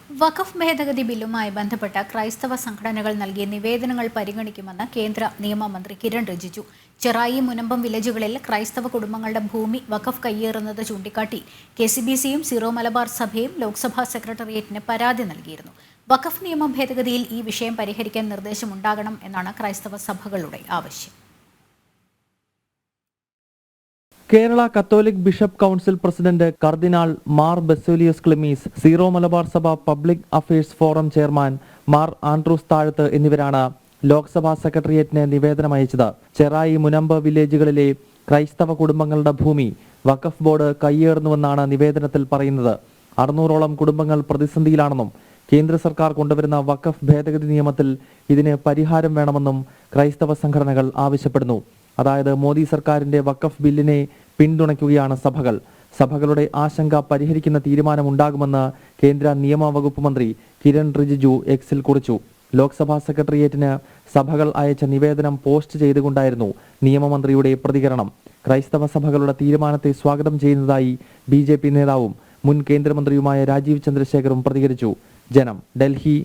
വഖഫ് ഭേദഗതി ബില്ലുമായി ബന്ധപ്പെട്ട ക്രൈസ്തവ സംഘടനകൾ നൽകിയ നിവേദനങ്ങൾ പരിഗണിക്കുമെന്ന് കേന്ദ്ര നിയമമന്ത്രി കിരൺ റിജിജു. ചെറായി മുനമ്പം വില്ലേജുകളിൽ ക്രൈസ്തവ കുടുംബങ്ങളുടെ ഭൂമി വഖഫ് കയ്യേറുന്നത് ചൂണ്ടിക്കാട്ടി KCBCയും സീറോ മലബാർ സഭയും ലോക്സഭാ സെക്രട്ടേറിയറ്റിന് പരാതി നൽകിയിരുന്നു. വഖഫ് നിയമ ഭേദഗതിയിൽ ഈ വിഷയം പരിഹരിക്കാൻ നിർദ്ദേശമുണ്ടാകണം എന്നാണ് ക്രൈസ്തവ സഭകളുടെ ആവശ്യം. Kerala Catholic bishop council president cardinal Mar Baselios Cleemis, Syro Malabar സഭ public affairs forum chairman Mar Andrews Thazhath എന്നിവരാണ് ലോക്സഭാ സെക്രട്ടേറിയറ്റിന് നിവേദനം അയച്ചത്. ചെറായി മുനമ്പ് വില്ലേജുകളിലെ ക്രൈസ്തവ കുടുംബങ്ങളുടെ ഭൂമി വഖഫ് ബോർഡ് കയ്യേറുന്നുവെന്നാണ് നിവേദനത്തിൽ പറയുന്നത്. 600ഓളം കുടുംബങ്ങൾ പ്രതിസന്ധിയിലാണെന്നും കേന്ദ്ര സർക്കാർ കൊണ്ടുവരുന്ന വഖഫ് ഭേദഗതി നിയമത്തിൽ ഇതിന് പരിഹാരം വേണമെന്നും ക്രൈസ്തവ സംഘടനകൾ ആവശ്യപ്പെടുന്നു. അതായത് മോദി സർക്കാരിന്റെ വഖഫ് ബില്ലിനെ പിന്തുണയ്ക്കുകയാണ് സഭകൾ. സഭകളുടെ ആശങ്ക പരിഹരിക്കുന്ന തീരുമാനമുണ്ടാകുമെന്ന് കേന്ദ്ര നിയമ വകുപ്പ് മന്ത്രി കിരൺ റിജിജു എക്സിൽ കുറിച്ചു. ലോക്സഭാ സെക്രട്ടേറിയറ്റിന് സഭകൾ അയച്ച നിവേദനം പോസ്റ്റ് ചെയ്തുകൊണ്ടായിരുന്നു നിയമമന്ത്രിയുടെ പ്രതികരണം. ക്രൈസ്തവ സഭകളുടെ തീരുമാനത്തെ സ്വാഗതം ചെയ്യുന്നതായി BJP നേതാവും മുൻ കേന്ദ്രമന്ത്രിയുമായ രാജീവ് ചന്ദ്രശേഖറും പ്രതികരിച്ചു. ജനം, ഡൽഹി.